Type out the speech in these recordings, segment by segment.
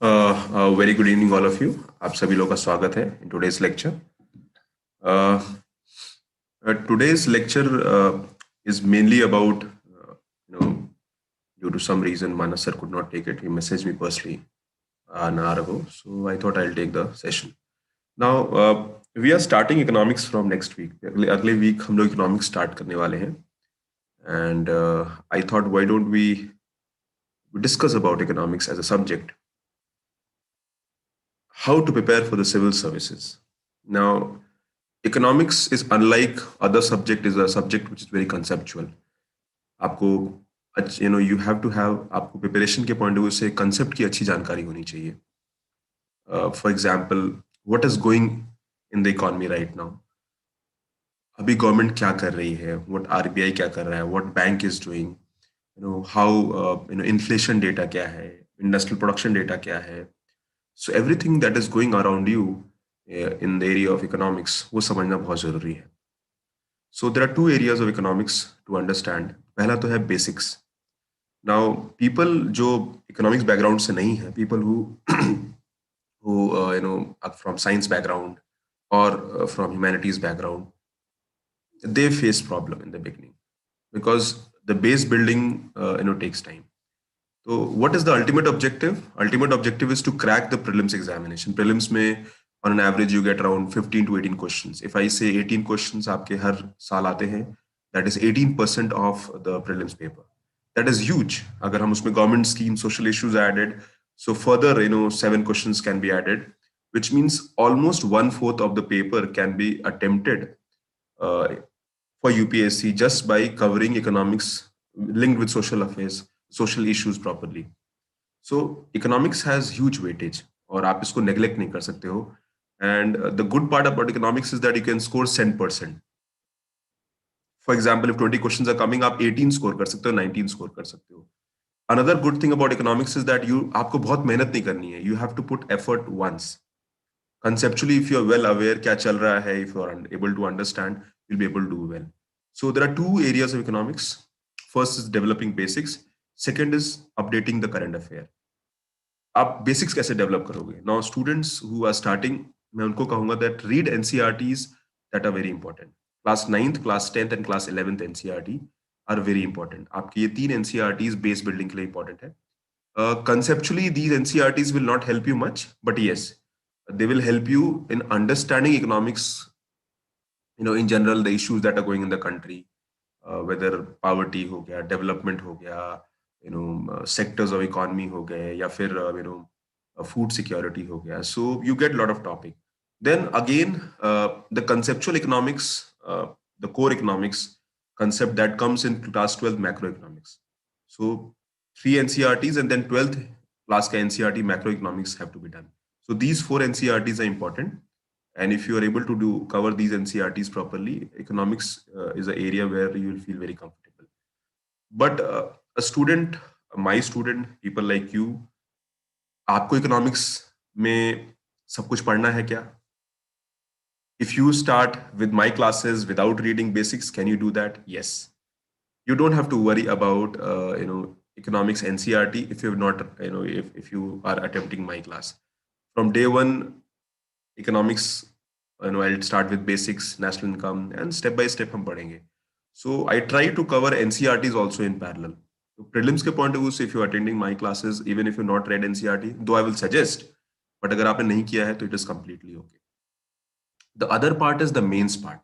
Very good evening all of you. आप सभी लोग का स्वागत है in today's lecture. Today's lecture is mainly about, due to some reason, Manas sir could not take it. He messaged me personally an hour ago, so I thought I'll take the session. Now, we are starting economics from next week. अगले week हम लोग economics start करने वाले हैं, and I thought why don't we discuss about economics as a subject, how to prepare for the civil services. Now, economics is unlike other subject, is a subject which is very conceptual. आपको you have to have, आपको preparation के point of view से concept की अच्छी जानकारी होनी चाहिए. For example, what is going in the economy right now. अभी गवर्नमेंट क्या कर रही है, व्हाट आरबीआई क्या कर रहा है, what bank is doing, how inflation data क्या है, इंडस्ट्रियल प्रोडक्शन डेटा क्या है. So everything that is going around you in the area of economics, वो समझना बहुत जरूरी है. So there are two areas of economics to understand. पहला तो है basics. Now people जो economics background से नहीं है, people who are from science background or from humanities background, they face problem in the beginning because the base building takes time. So what is the ultimate objective? Ultimate objective is to crack the prelims examination. Prelims में on an average you get around 15 to 18 questions. If I say 18 questions आपके हर साल आते हैं, that is 18% of the prelims paper. That is huge. अगर हम उसमें government scheme, social issues are added, so further 7 questions can be added, which means almost 1/4 of the paper can be attempted for UPSC just by covering economics linked with social affairs, social issues properly. So economics has huge weightage और आप इसको neglect नहीं कर सकते हो. And the good part about economics is that you can score 100%. For example, if 20 questions are coming, आप 18 score कर सकते हो, 19 score कर सकते हो. Another good thing about economics is that आपको बहुत मेहनत नहीं करनी है. You have to put effort once. Conceptually, if you are well aware क्या चल रहा है, if you are able to understand, you'll be able to do well. So there are two areas of economics. First is developing basics. Second is updating the current affair. आप basics कैसे develop करोगे? Now students who are starting, मैं उनको कहूंगा that read NCERTs that are very important. Class 9th, class 10th and class 11th NCERT are very important. आपकी ये 3 NCERTs base building के लिए इंपॉर्टेंट है. Conceptually these NCRTs will not help you much, but yes, they will help you in understanding economics, in general the issues that are going in the country, whether poverty हो गया, development हो गया, sectors of economy हो गए, या फिर food security हो गया. So you get a lot of topic. Then again, the conceptual economics, the core economics concept that comes in class 12 macroeconomics. So 3 NCRTs and then 12th class ka NCRT macroeconomics have to be done. So these 4 NCRTs are important. And if you are able to cover these NCRTs properly, economics is an area where you will feel very comfortable. But a student, my student, people like you, आपको economics में सब कुछ पढ़ना है क्या? If you start with my classes without reading basics, can you do that? Yes. You don't have to worry about economics NCRT if you've not, if you are attempting my class. From day one, economics, I'll start with basics, national income, and step by step हम पढ़ेंगे. So I try to cover NCRTs also in parallel. So prelims के point of view से, if you're attending my classes, even if you've not read NCRT, though I will suggest, but अगर आपने नहीं किया है तो it is completely okay. The other part is the mains part.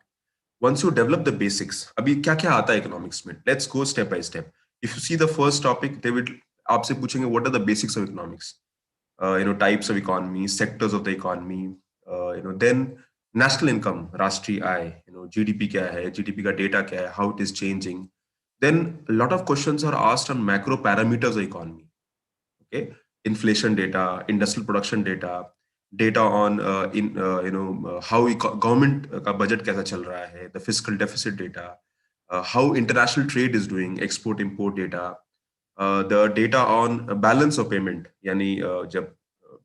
Once you develop the basics, अभी क्या क्या आता है economics में? Let's go step by step. If you see the first topic, they will आपसे पूछेंगे what are the basics of economics? Types of economy, sectors of the economy, then national income, राष्ट्रीय आय, GDP क्या है, GDP का data क्या है, how it is changing. Then a lot of questions are asked on macro parameters of economy. Okay, inflation data, industrial production data, data on how government का budget कैसा चल रहा है, the fiscal deficit data, how international trade is doing, export import data, the data on balance of payment, यानी जब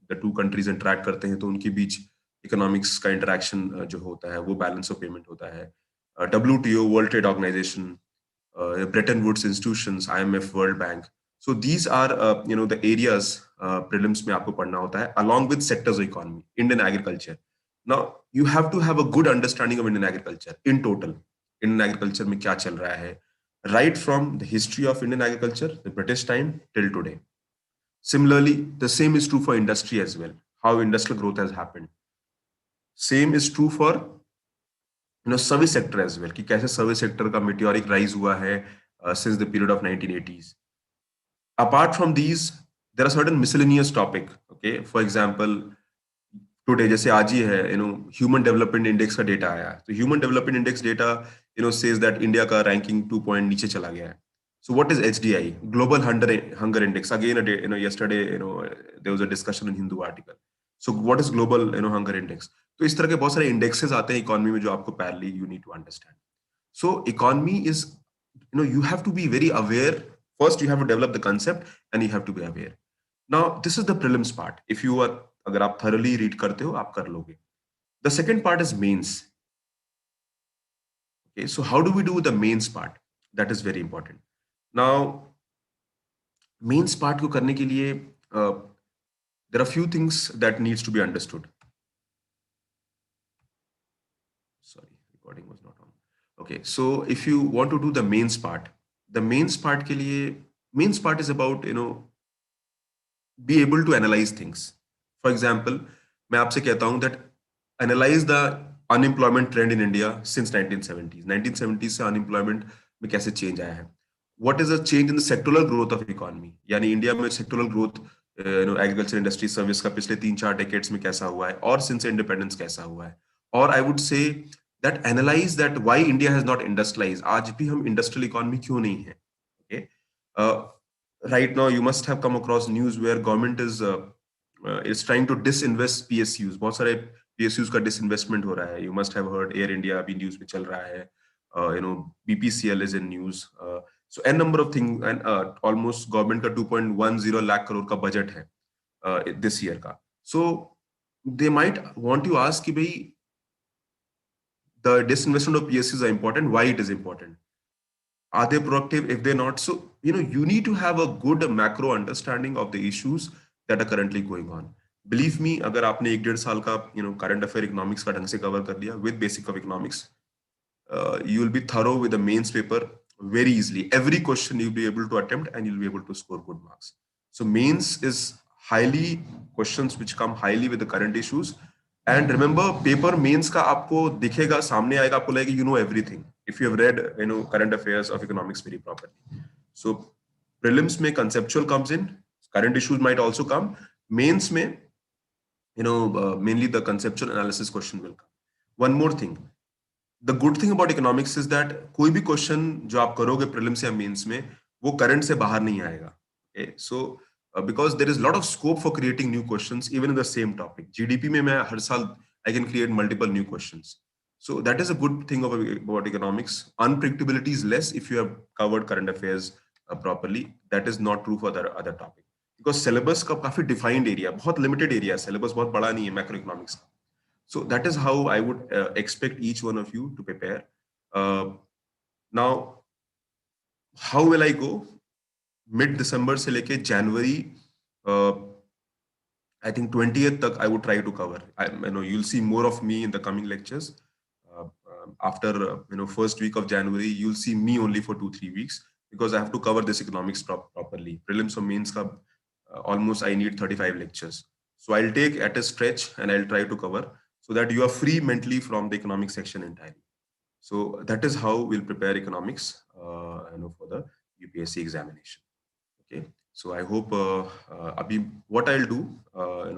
the two countries interact करते हैं तो उनके बीच economics का interaction जो होता है वो balance of payment होता है. WTO, World Trade Organization, Bretton Woods institutions, IMF, World Bank. So these are the areas prelims में आपको पढ़ना होता है, along with sectors of economy, Indian agriculture. Now you have to have a good understanding of Indian agriculture in total. Indian agriculture में क्या चल रहा है, right from the history of Indian agriculture, the British time till today. Similarly, the same is true for industry as well. How industrial growth has happened. Same is true for service sector as well, कि कैसे service sector का meteoric rise हुआ है since the period of 1980s. Apart from these, there are certain miscellaneous topic. Okay, for example, today जैसे आज ही है, human development index का डेटा आया, तो human development index data says that India का रैंकिंग 2 पॉइंट नीचे चला गया है. So what is HDI, global hunger index? Again yesterday there was a discussion in Hindu article. So what is global hunger index? तो इस तरह के बहुत सारे इंडेक्सेस आते हैं इकोनॉमी में जो आपको parallelly you need to understand. So economy is, you have to be very aware. First you have to develop the concept and you have to be aware. Now this is the prelims part. If you are, अगर आप thoroughly read करते हो आप कर लोगे. The second part is mains. Okay, so how do we do the mains part? That is very important. Now mains part को करने के लिए there are few things that needs to be understood. Sorry, recording was not on. Okay, so if you want to do the mains part, the mains part के लिए, mains part is about be able to analyze things. For example, मैं आपसे कहता हूं that analyze the unemployment trend in India since 1970s. 1970s से unemployment में कैसे change आया है? What is the change in the sectoral growth of economy? यानी इंडिया में sectoral growth agriculture industry service का पिछले 3-4 decades में कैसा हुआ है, और since independence कैसा हुआ है? और I would say that analyze that why India has not industrialized. आज भी हम industrial economy क्यों नहीं है? Okay. Right now you must have come across news where government is trying to disinvest PSUs. बहुत सारे PSUs का disinvestment हो रहा है. You must have heard Air India अभी news में चल रहा है. BPCL is in news. So n number of things, and almost government का 2.10 lakh crore का budget है this year का. So they might want to ask कि भाई the disinvestment of PSUs are important. Why it is important? Are they productive? If they're not, so you need to have a good macro understanding of the issues that are currently going on. Believe me, अगर आपने 1-1.5 साल का current affair economics का ढंग से cover कर लिया with basic of economics, you will be thorough with the mains paper very easily. Every question you'll be able to attempt and you'll be able to score good marks. So mains is highly questions which come highly with the current issues. And remember, paper mains का आपको दिखेगा, सामने आएगा, आपको लगेगा you know everything if you have read current affairs of economics very properly. So prelims में conceptual comes in, current issues might also come. Mains में mainly the conceptual analysis question will come. One more thing, the good thing about economics is that कोई भी question जो आप करोगे prelims या mains में, वो current से बाहर नहीं आएगा. Okay? So because there is a lot of scope for creating new questions even in the same topic. GDP में मैं हर साल I can create multiple new questions. So that is a good thing about economics. Unpredictability is less if you have covered current affairs properly. That is not true for the other topic. Because syllabus का काफी defined area, बहुत limited area, syllabus बहुत बड़ा नहीं है macroeconomics का. So that is how I would expect each one of you to prepare. Now, how will I go? Mid-December से लेके January, I think 20th तक I would try to cover. I know you'll see more of me in the coming lectures. After first week of January, you'll see me only for 2-3 weeks because I have to cover this economics properly. Prelims or mains ka almost I need 35 lectures. So I'll take at a stretch and I'll try to cover so that you are free mentally from the economics section entirely. So that is how we'll prepare economics for the UPSC examination. Okay. So I hope what I'll do